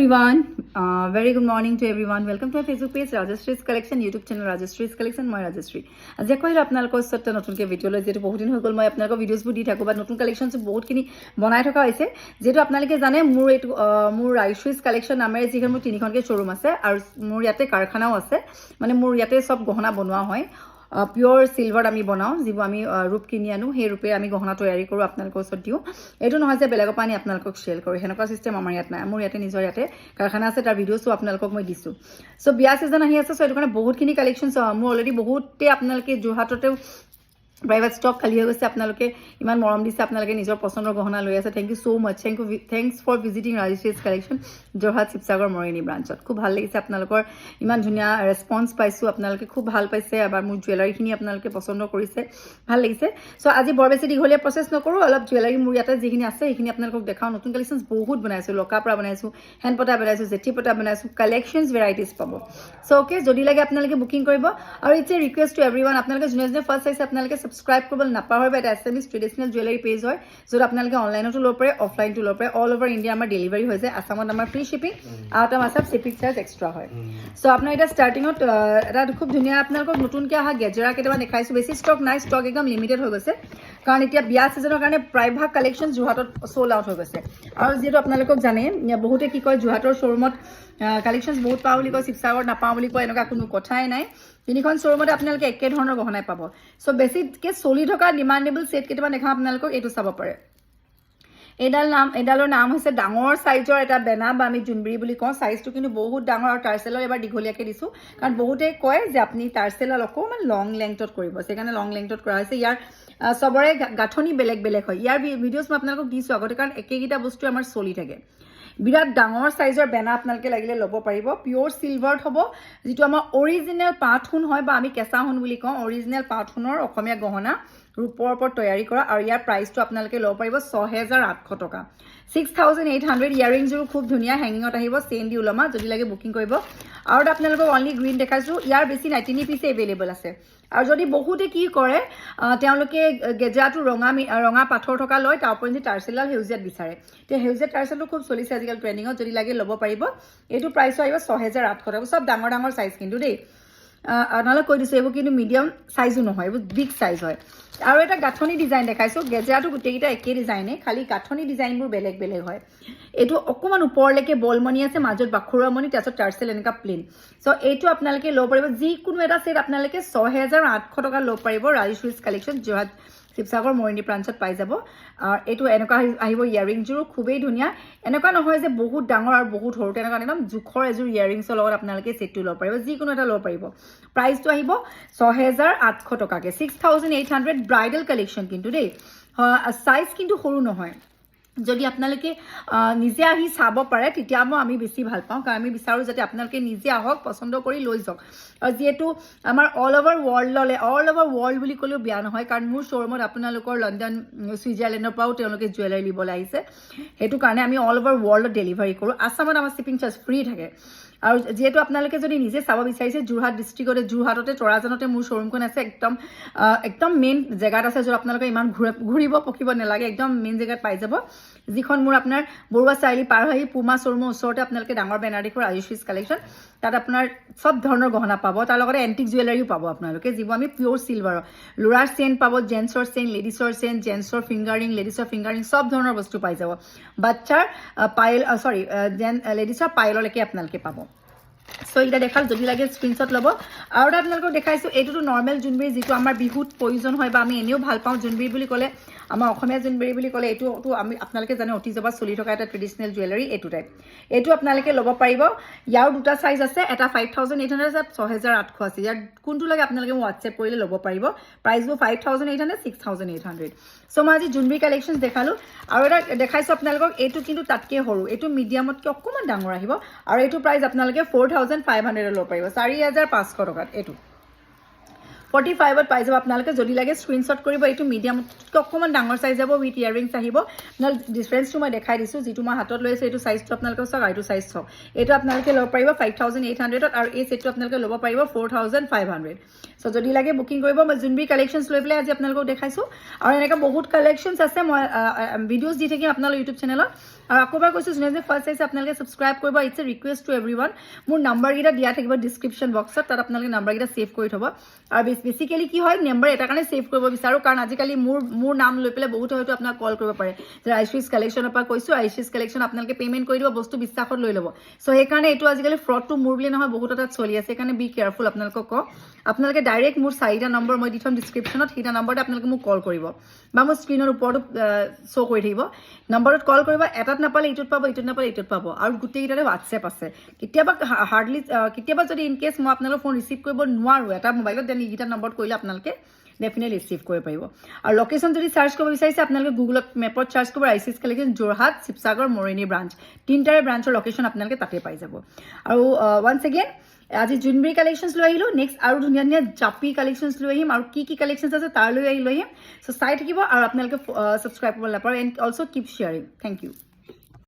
everyone. Very good morning to everyone. Welcome to our Facebook page, Rajashree's Collection, YouTube channel, Rajashree's Collection. মই ৰাজশ্ৰী আজি কৈলো আপোনালোকৰ ওচৰত নতুনকৈ ভিডিঅ' লৈ যেটো বহুত দিন হৈ গ'ল মই আপোনালোকৰ ভিডিঅ'ছবোৰ দি থাকো বা নতুন কালেকশ্যনছ বহুতখিনি বনাই থকা হৈছে যেটো আপোনালোকে জানে মোৰ এইটো মোৰ ৰাজশ্ৰী's Collection নামেৰে যিখন মোৰ তিনিখনকৈ শ্বৰুম আছে আৰু মোৰ ইয়াতে কাৰখানাও আছে মানে মোৰ ইয়াতে সব গহনা বনোৱা হয় পিওৰ সিলভাৰ আমি বনাও যিবোৰ আমি ৰূপ কিনি আনো সেই ৰূপে আমি গহনা তৈয়াৰী কৰোঁ আপোনালোকৰ ওচৰত দিওঁ এইটো নহয় যে বেলেগৰ পানী আপোনালোকক শেয়াৰ কৰোঁ হেনেকুৱা সিস্টেম আমাৰ ইয়াত নাই মোৰ ইয়াতে নিজৰ ইয়াতে কাৰখানা আছে তাৰ ভিডিঅ'ছো আপোনালোকক মই দিছোঁ সো বিয়া সিজন আহি আছে সো এইটো কাৰণে বহুতখিনি কালেকশ্যনছ মোৰ অলৰেডি বহুতে আপোনালোকে যোৰহাটতে প্ৰাইভেট ষ্টক খালি হৈ গৈছে আপোনালোকে ইমান মৰম দিছে আপোনালোকে নিজৰ পছন্দৰ গহনা লৈ আছে thank you so much thanks for visiting ৰাজশ্ৰী's Collection যোৰহাট শিৱসাগৰ মৰিনী ব্ৰাঞ্চত খুব ভাল লাগিছে আপোনালোকৰ ইমান ধুনীয়া ৰেসপন্স পাইছো আপোনালোকে খুব ভাল পাইছে আবাৰ মোৰ জুৱেলাৰীখিনি আপোনালোকে পছন্দ কৰিছে ভাল লাগিছে সো আজি বৰ বেছি দীঘলীয়া প্ৰসেস নকৰো অলপ জুৱেলাৰী মোৰ ইয়াতে যিখিনি আছে সেইখিনি আপোনালোকক দেখাও নতুন কালেকশ্যনছ বহুত বনাইছো লকাপৰা বনাইছো হেণ্ডপটা বনাইছো জেঠিপটা বনাইছো কালেকশ্যনছ ভেৰাইটিজ পাব সো ওকে যদি লাগে আপোনালোকে বুকিং কৰিব আৰু it's a request to everyone আপোনালোকে যোনে ফাৰ্স্ট চাইছে আপোনালোকে সাবস্ক্ৰাইব কৰিবলৈ নাপাহৰিব এটা এছএমএছ ট্ৰেডিশনাল জুৱেলাৰী পেজ হয় য'ত আপোনালোকে অনলাইনতো ল'ব পাৰে অফলাইনতো ল'ব পাৰে অল ওভাৰ ইণ্ডিয়া আমাৰ ডেলিভাৰী হৈ যায় আসামত আমাৰ free shipping out of Assam shipping charge extra হয় সো আপোনাৰ এটা ষ্টাৰ্টিঙত এটা খুব ধুনীয়া আপোনালোকক নতুনকৈ অহা গেজেৰা কেইটামান দেখাইছো বেছি ষ্টক নাই ষ্টক একদম লিমিটেড হৈ গৈছে কাৰণ এতিয়া বিয়া সিজনৰ কাৰণে প্ৰায়ভাগ কালেকশ্যন যোৰহাটত সোল্ড আউট হৈ গৈছে আৰু যিহেতু আপোনালোকক জানে বহুতে কি কয় যোৰহাটৰ শ্বৰুমত কালেকশ্যনছ বহুত পাওঁ বুলি কয় শিৱসাগৰত নাপাওঁ বুলি কয় এনেকুৱা কোনো কথাই নাই তিনিখন শ্বৰুমতে আপোনালোকে একে ধৰণৰ গহনাই পাব সো বেছিকৈ চলি থকা ডিমাণ্ডেবল সেট কেইটামান দেখাম আপোনালোকক এইটো চাব পাৰে এডালৰ নাম হৈছে ডাঙৰ সাইজৰ এটা বেনা বা আমি জুনবিৰি বুলি কওঁ সাইজটো কিন্তু বহুত ডাঙৰ আৰু টাৰ্চেলৰ এবাৰ দীঘলীয়াকৈ দিছো কাৰণ বহুতে কয় যে আপুনি টাৰ্চেলৰ অকমান লং লেংথত কৰিব সেইকাৰণে লং লেংথত কৰা হৈছে ইয়াৰ সবৰে গাঁথনি বেলেগ বেলেগ হয় ইয়াৰ ভিডিঅ'ছ মই আপোনালোকক দিছো আগতে কাৰণ একেইটা বস্তু আমাৰ চলি থাকে বিৰাট ডাঙৰ সাইজৰ বেনা আপোনালোকে লাগিলে ল'ব পাৰিব পিওৰ সিলভাৰত হ'ব যেটো আমাৰ অৰিজিনেল পাটহুন হয় বা আমি কেঁচা হুন বুলি কওঁ অৰিজিনেল পাটহুনৰ অসমীয়া গহনা ৰূপৰ ওপৰত তৈয়াৰী কৰা আৰু ইয়াৰ প্ৰাইচটো আপোনালোকে ল'ব পাৰিব 6800 টকা 6800 ইয়াৰিংজৰো খুব ধুনীয়া হেঙিঙত আহিব চেইন দি ওলমা যদি লাগে বুকিং কৰিব আৰু আপোনালোকক অনলি গ্ৰীণ দেখাইছো ইয়াৰ বেছি নাই 3 পিছে এভেইলেবল আছে আৰু যদি বহুতে কি কৰে তেওঁলোকে গেজাটো ৰঙা পাথৰ থকা লয় তাৰ ওপৰত টাৰ্চেলাল হেউজিয়াত বিচাৰে তে হেউজিয়াত টাৰ্চেলটো খুব চলিছে আজিকাল ট্ৰেন্ডিঙত যদি লাগে ল'ব পাৰিব এইটো প্ৰাইচো আহিব 6800 টকা সব ডাঙৰ ডাঙৰ সাইজ কিন্তু দেই আপোনালোক কৈ দিছো এইবোৰ কিন্তু মিডিয়াম সাইজো নহয় এইবোৰ বিগ সাইজ হয় আৰু এটা গাঁথনি ডিজাইন দেখাইছো গেজাটো গোটেইকেইটা একে ডিজাইনে খালি গাঁথনি ডিজাইনবোৰ বেলেগ বেলেগ হয় এইটো অকমান ওপৰলৈকে বলমনি আছে মাজত বাখুৰামনি তাৰপিছত টাৰ্চেল এনেকা প্লেন সো এইটো আপোনালোকে ল'ব পাৰিব যিকোনো এটা সেট আপোনালোকে 6800 টকা ল'ব পাৰিব ৰাজশ্ৰী's Collection যোৰহাট শিৱসাগৰ মৰিনী ব্ৰাঞ্চত পাই যাব এইটো এনেকুৱা আহিব ইয়াৰিংজৰো খুবেই ধুনীয়া এনেকুৱা নহয় যে বহুত ডাঙৰ আৰু বহুত সৰু তেনেকুৱা একদম জোখৰ এযোৰ ইয়াৰিংছৰ লগত আপোনালোকে সেটটো ল'ব পাৰিব যিকোনো এটা ল'ব পাৰিব প্ৰাইচটো আহিব 6800 টকাকে 6800 ব্ৰাইডাল কালেকশ্যন কিন্তু দেই সাইজ কিন্তু সৰু নহয় যদি আপোনালোকে নিজে আহি চাব পাৰে তেতিয়া আমি বেছি ভাল পাওঁ কাৰণ আমি বিচাৰো যাতে আপোনালোকে নিজে আহক পছন্দ কৰি লৈ যাওক আৰু যেহেতু আমাৰ অল ওভাৰ ৱৰ্ল্ড বুলি ক'লেও বেয়া নহয় কাৰণ মোৰ শ্বৰুমত আপোনালোকৰ লণ্ডন ছুইজাৰলেণ্ডৰ পৰাও তেওঁলোকে জুৱেলাৰী লিবলৈ আহিছে সেইটো কাৰণে আমি অল ওভাৰ ৱৰ্ল্ডত ডেলিভাৰী কৰোঁ আসামত আমাৰ শিপিং চাৰ্জ ফ্ৰী থাকে আৰু যেহেতু আপোনালোকে যদি নিজে চাব বিচাৰিছে যোৰহাট ডিষ্ট্ৰিক্টতে যোৰহাটতে তৰাজানতে মোৰ শ্বৰুমখন আছে একদম মেইন জেগাত আছে য'ত আপোনালোকে ইমান ঘূৰিব পকিব নালাগে একদম মেইন জেগাত পাই যাব যিখন মোৰ আপোনাৰ বৰুৱা চাৰিআলি পাৰ হৈ পুমা শ্বৰুমৰ ওচৰতে আপোনালোকে ডাঙৰ বেনাৰ দেখো ৰাজশ্ৰী's Collection তাত আপোনাৰ সব ধৰণৰ গহনা পাব তাৰ লগতে এন্টিক জুৱেলাৰীও পাব আপোনালোকে যিবোৰ আমি পিওৰ সিলভাৰৰ লুৰাৰ চেইন পাব জেন্টছৰ চেইন লেডিছৰ চেইন জেন্টছৰ ফিংগাৰিং লেডিছৰ ফিংগাৰিং সব ধৰণৰ বস্তু পাই যাব বাচ্চাৰ পাইল লেডিছৰ পাইললৈকে আপোনালোকে পাব সো এটা দেখাল যদি লাগে স্ক্ৰিনশ্বট ল'ব আৰু এটা আপোনালোকক দেখাইছো এইটোতো নৰ্মেল জুনবিৰি যিটো আমাৰ বিহুত প্ৰয়োজন হয় বা আমি এনেও ভাল পাওঁ জুনবিৰি বুলি ক'লে আমাৰ অসমীয়া জুনবিৰি বুলি ক'লে এইটো আমি আপোনালোকে জানে অতি জবা চলি থকা এটা ট্ৰেডিশনেল জুৱেলাৰী এইটো টাইপ এইটো আপোনালোকে ল'ব পাৰিব ইয়াৰ দুটা সাইজ আছে এটা 5800 আছে 6800 আছে ইয়াৰ কোনটো লাগে আপোনালোকে হোৱাটছএপ কৰিলে ল'ব পাৰিব প্ৰাইচবোৰ 5800 6800 সো মই আজি জুনবিৰি কালেকশ্যনছ দেখালো আৰু এটা দেখাইছো আপোনালোকক এইটো কিন্তু তাতকে সৰু এইটো মিডিয়ামতকৈ অকমান ডাঙৰ আহিব আৰু এইটো প্ৰাইচ আপোনালোকে 4500 ল'ব পাৰিব 4500 টকাত এইটো 45ত পাই যাব আপোনালোকে যদি লাগে স্ক্ৰিনশ্বট কৰিব এইটো মিডিয়ামতকৈ অকমান ডাঙৰ সাইজ যাব উইথ ইয়াৰিংছ আহিব আপোনাল ডিফাৰেন্সটো মই দেখাই দিছো যিটো মই হাতত লৈছে এইটো সাইজটো আপোনালোকে চাওক আৰু এইটো সাইজ চাওক এইটো আপোনালোকে ল'ব পাৰিব 5800ত আৰু এই সেটটো আপোনালোকে ল'ব পাৰিব 4500 চ' যদি লাগে বুকিং কৰিব মই জোনবিৰি কালেকশ্যনছ লৈ পেলাই আজি আপোনালোকক দেখাইছোঁ আৰু এনেকৈ বহুত কালেকশ্যনছ আছে মই ভিডিঅ'জ দি থাকিম আপোনালোকৰ ইউটিউব চেনেলত আৰু আকৌ এবাৰ কৈছোঁ যোনে ফাৰ্ষ্ট চাইছে আপোনালোকে ছাবস্ক্ৰাইব কৰিব it's a request to everyone মোৰ নাম্বাৰকেইটা দিয়া থাকিব ডিছক্ৰিপশ্যন বক্সত তাত আপোনালোকে নাম্বাৰকেইটা ছেভ কৰি থ'ব আৰু বেছিকেলি কি হয় নাম্বাৰ এটা কাৰণে ছেভ কৰিব বিচাৰোঁ কাৰণ আজিকালি মোৰ নাম লৈ পেলাই বহুতে হয়তো আপোনাক কল কৰিব পাৰে যে আইশ্ৰীজ কালেকশ্যনৰ পৰা কৈছোঁ আইশ্ৰীজ কালেকশ্যন আপোনালোকে পে'মেণ্ট কৰি দিব বস্তু বিশ্বাসত লৈ ল'ব চ' সেইকাৰণে এইটো আজিকালি ফ্ৰডটো মোৰ বুলি নহয় বহুত তাত চলি আছে সেইকাৰণে বি কেয়াৰফুল আপোনালোকক কওঁ আপোনালোকে ডাইৰেক্ট মোৰ 4টা নম্বৰ মই দি থ'ম ডিছক্ৰিপশ্যনত সেইটা নম্বৰতে আপোনালোকে মোক কল কৰিব বা মোৰ স্ক্ৰীনৰ ওপৰতো শ্ব' কৰি থাকিব নম্বৰত কল কৰিব এটাত নাপালে ইটোত পাব ইটোত নাপালে ইটোত পাব আৰু গোটেইকেইটাতে হোৱাটছএপ আছে কেতিয়াবা যদি ইন কেছ মই আপোনালোকৰ ফোন ৰিচিভ কৰিব নোৱাৰোঁ এটা মোবাইলত দেন এইকেইটা নম্বৰত কৰিলে আপোনালোকে ডেফিনেটলি ৰিচিভ কৰিব পাৰিব আৰু লোকেশ্যন যদি চাৰ্চ কৰিব বিচাৰিছে আপোনালোকে গুগলত মেপত চাৰ্চ কৰিব আইশ্ৰীজ কালেকশ্যন যোৰহাট শিৱসাগৰ মৰিনী ব্ৰাঞ্চ 3টাৰে ব্ৰাঞ্চৰ লোকেশ্যন আপোনালোকে তাতে পাই যাব আৰু ওৱান্স এগেইন আজি জোনবিৰি কালেকশ্যনছ লৈ আহিলোঁ নেক্সট আৰু ধুনীয়া ধুনীয়া জাপি কালেকশ্যনছ লৈ আহিম আৰু কি কালেকশ্যনছ আছে তাৰ লৈ আহিম চ' চাই থাকিব আৰু আপোনালোকে ছাবস্ক্ৰাইব কৰিব নাপাব and also' keep sharing thank U